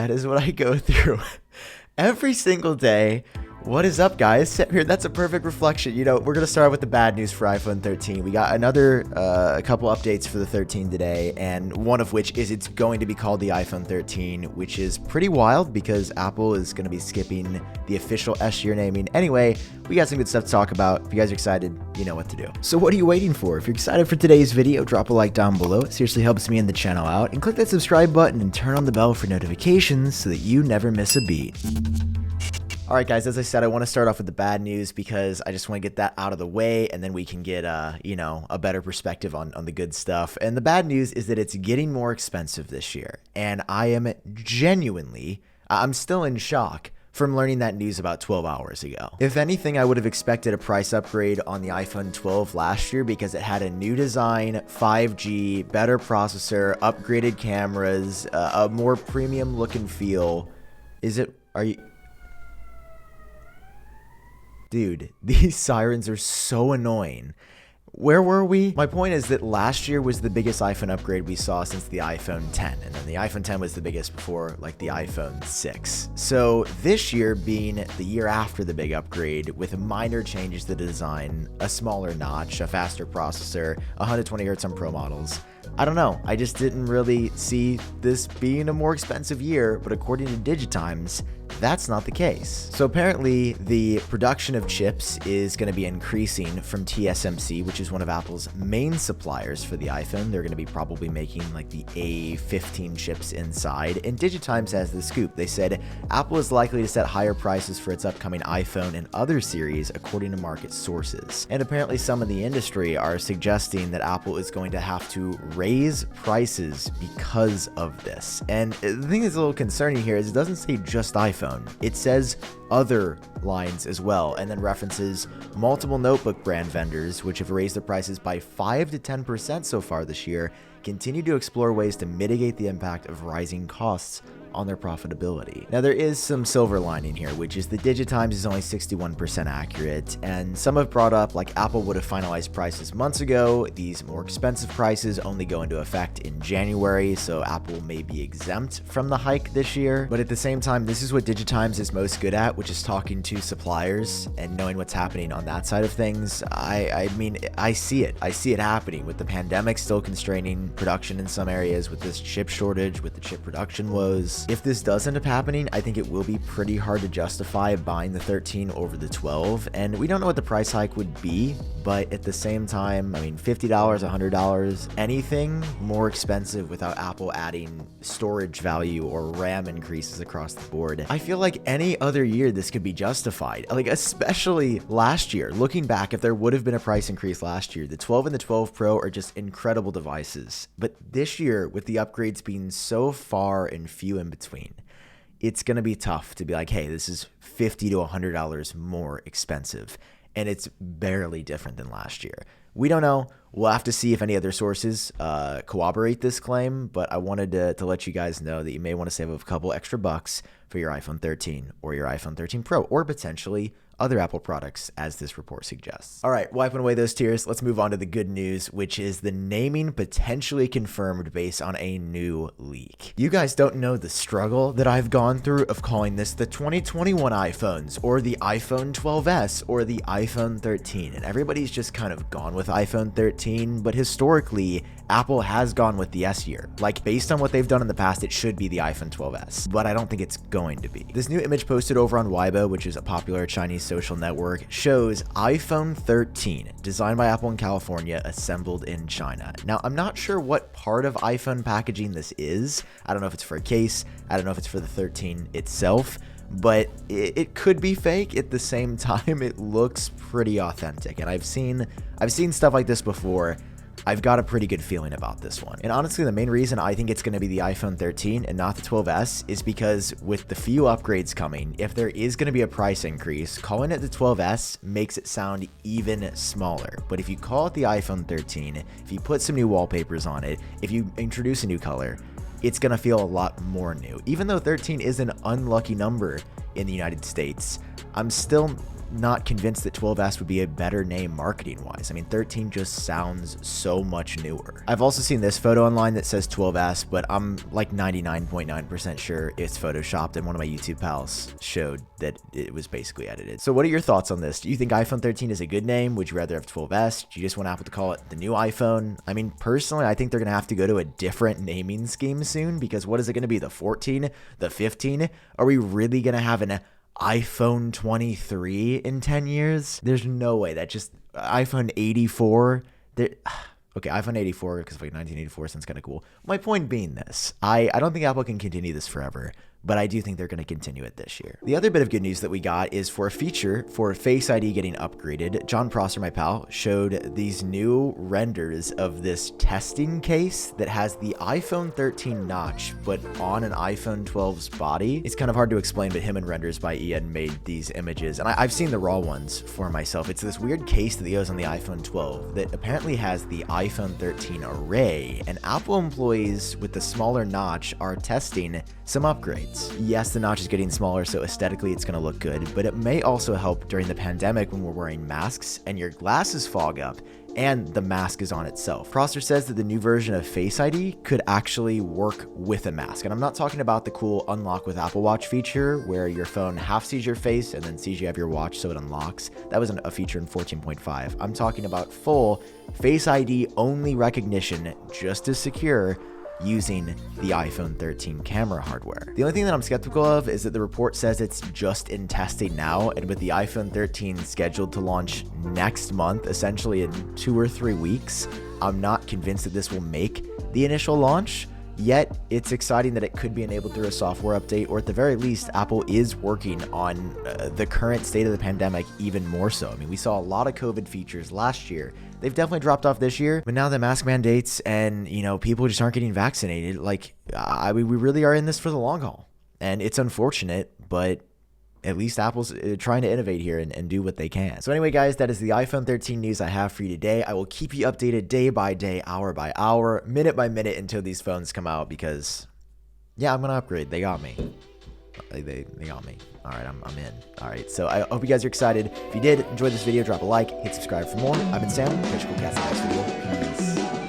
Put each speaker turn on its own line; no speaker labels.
That is what I go through every single day. What is up, guys? Here, that's a perfect reflection. You know, we're going to start with the bad news for iPhone 13. We got a couple updates for the 13 today, and one of which is it's going to be called the iPhone 13, which is pretty wild because Apple is going to be skipping the official S year naming. Anyway, we got some good stuff to talk about. If you guys are excited, you know what to do. So what are you waiting for? If you're excited for today's video, drop a like down below. It seriously helps me and the channel out. And click that subscribe button and turn on the bell for notifications so that you never miss a beat. All right, guys, as I said, I want to start off with the bad news because I just want to get that out of the way, and then we can get, a better perspective on the good stuff. And the bad news is that it's getting more expensive this year, and I am I'm still in shock from learning that news about 12 hours ago. If anything, I would have expected a price upgrade on the iPhone 12 last year because it had a new design, 5G, better processor, upgraded cameras, a more premium look and feel. Dude, these sirens are so annoying. Where were we? My point is that last year was the biggest iPhone upgrade we saw since the iPhone 10, and then the iPhone 10 was the biggest before, like, the iPhone 6. So this year being the year after the big upgrade with minor changes to the design, a smaller notch, a faster processor, 120 Hz on Pro models, I don't know. I just didn't really see this being a more expensive year, but according to Digitimes, that's not the case. So apparently the production of chips is going to be increasing from TSMC, which is one of Apple's main suppliers for the iPhone. They're going to be probably making like the A15 chips inside. And Digitimes has the scoop. They said Apple is likely to set higher prices for its upcoming iPhone and other series according to market sources. And apparently some in the industry are suggesting that Apple is going to have to raise prices because of this. And the thing that's a little concerning here is it doesn't say just iPhone. It says other lines as well, and then references multiple notebook brand vendors, which have raised their prices by 5 to 10% so far this year, continue to explore ways to mitigate the impact of rising costs on their profitability. Now, there is some silver lining here, which is the Digitimes is only 61% accurate, and some have brought up like Apple would have finalized prices months ago. These more expensive prices only go into effect in January, so Apple may be exempt from the hike this year. But at the same time, this is what Digitimes is most good at, which is talking to suppliers and knowing what's happening on that side of things. I mean, I see it happening with the pandemic still constraining production in some areas, with this chip shortage, with the chip production woes. If this does end up happening, I think it will be pretty hard to justify buying the 13 over the 12, and we don't know what the price hike would be, but at the same time, I mean, $50, $100, anything more expensive without Apple adding storage value or RAM increases across the board. I feel like any other year this could be justified, like especially last year. Looking back, if there would have been a price increase last year, the 12 and the 12 Pro are just incredible devices, but this year with the upgrades being so far and few in between, it's going to be tough to be like, hey, this is $50 to $100 more expensive, and it's barely different than last year. We don't know. We'll have to see if any other sources corroborate this claim, but I wanted to let you guys know that you may want to save a couple extra bucks for your iPhone 13 or your iPhone 13 Pro, or potentially other Apple products, as this report suggests. All right, wiping away those tears, let's move on to the good news, which is the naming potentially confirmed based on a new leak. You guys don't know the struggle that I've gone through of calling this the 2021 iPhones, or the iPhone 12s, or the iPhone 13, and everybody's just kind of gone with iPhone 13, but historically, Apple has gone with the S year. Like, based on what they've done in the past, it should be the iPhone 12s, but I don't think it's going to be. This new image posted over on Weibo, which is a popular Chinese social network, shows iPhone 13, designed by Apple in California, assembled in China. Now, I'm not sure what part of iPhone packaging this is. I don't know if it's for a case. I don't know if it's for the 13 itself, but it could be fake. At the same time, it looks pretty authentic, and I've seen stuff like this before. I've got a pretty good feeling about this one. And honestly, the main reason I think it's going to be the iPhone 13 and not the 12s is because with the few upgrades coming, if there is going to be a price increase, calling it the 12s makes it sound even smaller. But if you call it the iPhone 13, if you put some new wallpapers on it, if you introduce a new color, it's going to feel a lot more new. Even though 13 is an unlucky number in the United States, I'm still not convinced that 12S would be a better name marketing-wise. I mean, 13 just sounds so much newer. I've also seen this photo online that says 12S, but I'm like 99.9% sure it's photoshopped, and one of my YouTube pals showed that it was basically edited. So what are your thoughts on this? Do you think iPhone 13 is a good name? Would you rather have 12S? Do you just want Apple to call it the new iPhone? I mean, personally, I think they're gonna have to go to a different naming scheme soon, because what is it gonna be? The 14? The 15? Are we really gonna have an iPhone 23 in 10 years? There's no way. That just iPhone 84. Okay, iPhone 84, because like 1984 sounds kind of cool. My point being this, I don't think Apple can continue this forever, but I do think they're going to continue it this year. The other bit of good news that we got is for a feature for Face ID getting upgraded. John Prosser, my pal, showed these new renders of this testing case that has the iPhone 13 notch, but on an iPhone 12's body. It's kind of hard to explain, but him and Renders by Ian made these images, and I've seen the raw ones for myself. It's this weird case that goes on the iPhone 12 that apparently has the iPhone 13 array, and Apple employees with the smaller notch are testing some upgrades. Yes, the notch is getting smaller, so aesthetically it's going to look good, but it may also help during the pandemic when we're wearing masks and your glasses fog up and the mask is on itself. Prosser says that the new version of Face ID could actually work with a mask. And I'm not talking about the cool unlock with Apple Watch feature where your phone half sees your face and then sees you have your watch so it unlocks. That was a feature in 14.5. I'm talking about full Face ID only recognition, just as secure, using the iPhone 13 camera hardware. The only thing that I'm skeptical of is that the report says it's just in testing now, and with the iPhone 13 scheduled to launch next month, essentially in 2 or 3 weeks, I'm not convinced that this will make the initial launch. Yet, it's exciting that it could be enabled through a software update, or at the very least, Apple is working on the current state of the pandemic even more so. I mean, we saw a lot of COVID features last year. They've definitely dropped off this year, but now the mask mandates and, people just aren't getting vaccinated. Like, we really are in this for the long haul. And it's unfortunate, but at least Apple's trying to innovate here and do what they can. So anyway, guys, that is the iPhone 13 news I have for you today. I will keep you updated day by day, hour by hour, minute by minute until these phones come out because, yeah, I'm going to upgrade. They got me. They got me. All right, I'm in. All right, so I hope you guys are excited. If you did enjoy this video, drop a like, hit subscribe for more. I've been Sam. Catch you guys in the next video. Peace.